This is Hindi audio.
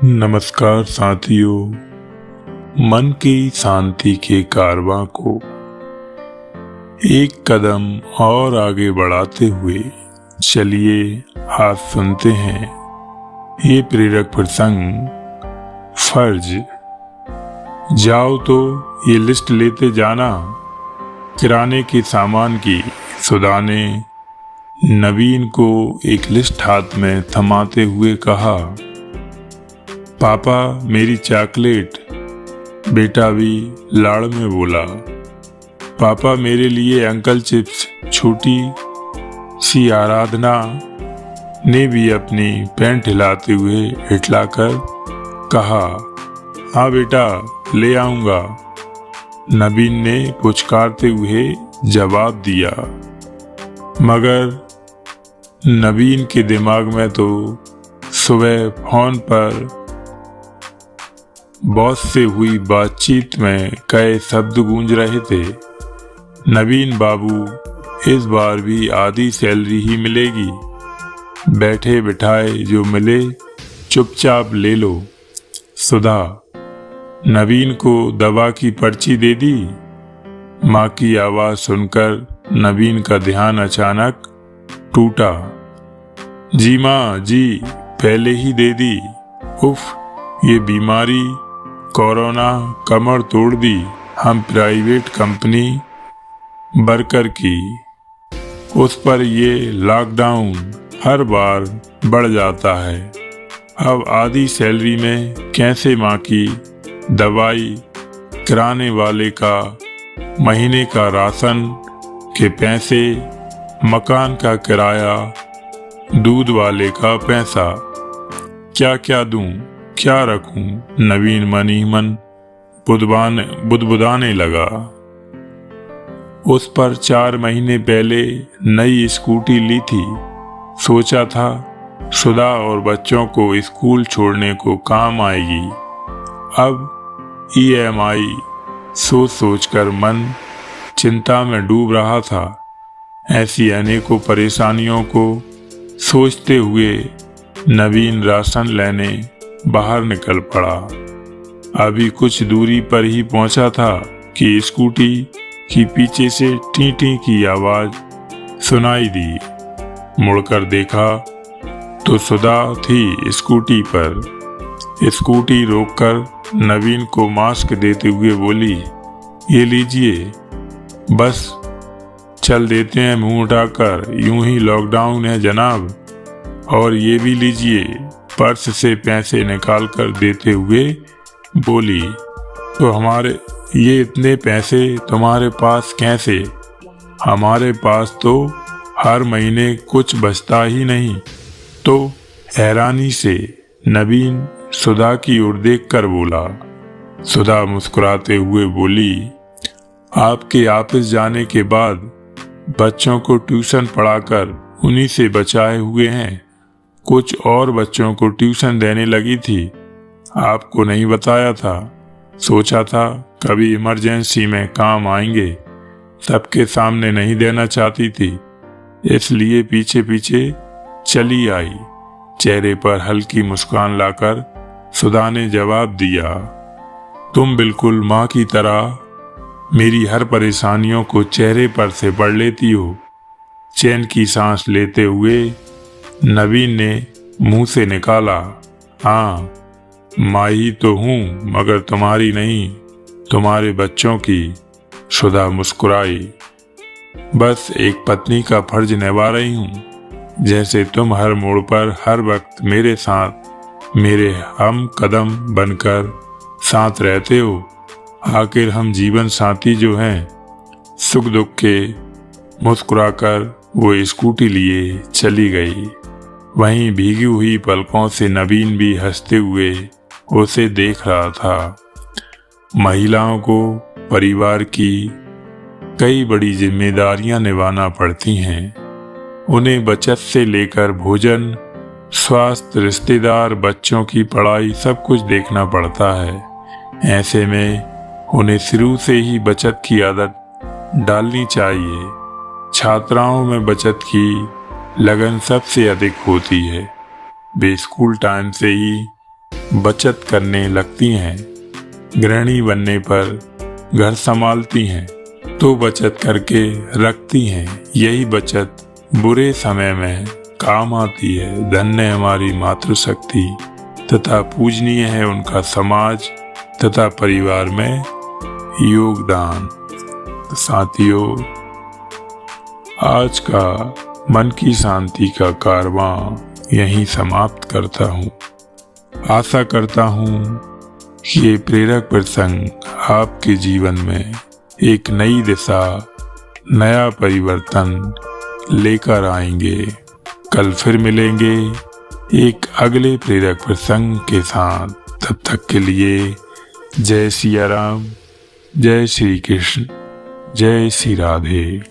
नमस्कार साथियों, मन की शांति के कारवां को एक कदम और आगे बढ़ाते हुए चलिए आज सुनते हैं ये प्रेरक प्रसंग। फर्ज। जाओ तो ये लिस्ट लेते जाना किराने के सामान की। सुधा ने नवीन को एक लिस्ट हाथ में थमाते हुए कहा, पापा मेरी चॉकलेट। बेटा भी लाड़ में बोला, पापा मेरे लिए अंकल चिप्स। छोटी सी आराधना ने भी अपनी पैंट हिलाते हुए हिटलाकर कहा, हाँ बेटा ले आऊंगा। नवीन ने पुचकारते हुए जवाब दिया, मगर नवीन के दिमाग में तो सुबह फोन पर बॉस से हुई बातचीत में कई शब्द गूंज रहे थे। नवीन बाबू इस बार भी आधी सैलरी ही मिलेगी, बैठे बिठाए जो मिले चुपचाप ले लो। सुधा। नवीन को दवा की पर्ची दे दी। माँ की आवाज सुनकर नवीन का ध्यान अचानक टूटा। जी माँ जी, पहले ही दे दी। उफ, ये बीमारी कोरोना कमर तोड़ दी हम प्राइवेट कंपनी वर्कर की। उस पर ये लॉकडाउन हर बार बढ़ जाता है। अब आधी सैलरी में कैसे माँ की दवाई, किराने वाले का महीने का राशन के पैसे, मकान का किराया, दूध वाले का पैसा, क्या क्या दूं, क्या रखूं। नवीन मन ही मन बुदबुदाने लगा। उस पर 4 महीने पहले नई स्कूटी ली थी। सोचा था सुधा और बच्चों को स्कूल छोड़ने को काम आएगी। अब EMI सोच सोचकर मन चिंता में डूब रहा था। ऐसी अनेकों परेशानियों को सोचते हुए नवीन राशन लेने बाहर निकल पड़ा। अभी कुछ दूरी पर ही पहुंचा था कि स्कूटी की पीछे से टी टी की आवाज सुनाई दी। मुड़कर देखा तो सुधा थी स्कूटी पर। स्कूटी रोककर नवीन को मास्क देते हुए बोली, ये लीजिए, बस चल देते हैं मुंह उठाकर, यूं ही लॉकडाउन है जनाब। और ये भी लीजिए। पर्स से पैसे निकाल कर देते हुए बोली, तो हमारे ये इतने पैसे तुम्हारे पास कैसे? हमारे पास तो हर महीने कुछ बचता ही नहीं। तो हैरानी से नवीन सुधा की ओर देखकर बोला। सुधा मुस्कुराते हुए बोली, आपके ऑफिस जाने के बाद बच्चों को ट्यूशन पढ़ाकर उन्हीं से बचाए हुए हैं। कुछ और बच्चों को ट्यूशन देने लगी थी, आपको नहीं बताया था। सोचा था कभी इमरजेंसी में काम आएंगे, सबके सामने नहीं देना चाहती थी, इसलिए पीछे पीछे चली आई। चेहरे पर हल्की मुस्कान लाकर सुधा ने जवाब दिया, तुम बिल्कुल माँ की तरह मेरी हर परेशानियों को चेहरे पर से पढ़ लेती हो। चैन की सांस लेते हुए नवीन ने मुंह से निकाला, हाँ माँ ही तो हूँ, मगर तुम्हारी नहीं, तुम्हारे बच्चों की। सुधा मुस्कुराई, बस एक पत्नी का फर्ज निभा रही हूँ। जैसे तुम हर मोड़ पर हर वक्त मेरे साथ मेरे हम कदम बनकर साथ रहते हो। आखिर हम जीवन साथी जो हैं। सुख दुख के मुस्कुराकर वो स्कूटी लिए चली गई। वहीं भीगी हुई पलकों से नवीन भी हंसते हुए उसे देख रहा था। महिलाओं को परिवार की कई बड़ी जिम्मेदारियां निभाना पड़ती हैं। उन्हें बचत से लेकर भोजन, स्वास्थ्य, रिश्तेदार, बच्चों की पढ़ाई सब कुछ देखना पड़ता है। ऐसे में उन्हें शुरू से ही बचत की आदत डालनी चाहिए। छात्राओं में बचत की लगन सबसे अधिक होती है। वे स्कूल टाइम से ही बचत करने लगती हैं। गृहिणी बनने पर घर संभालती हैं तो बचत करके रखती हैं। यही बचत बुरे समय में काम आती है। धन्य हमारी मातृशक्ति तथा पूजनीय है उनका समाज तथा परिवार में योगदान। तो साथियों, आज का मन की शांति का कारवां यहीं समाप्त करता हूँ। आशा करता हूँ कि ये प्रेरक प्रसंग आपके जीवन में एक नई दिशा, नया परिवर्तन लेकर आएंगे। कल फिर मिलेंगे एक अगले प्रेरक प्रसंग के साथ। तब तक के लिए जय सिया राम, जय श्री कृष्ण, जय श्री राधे।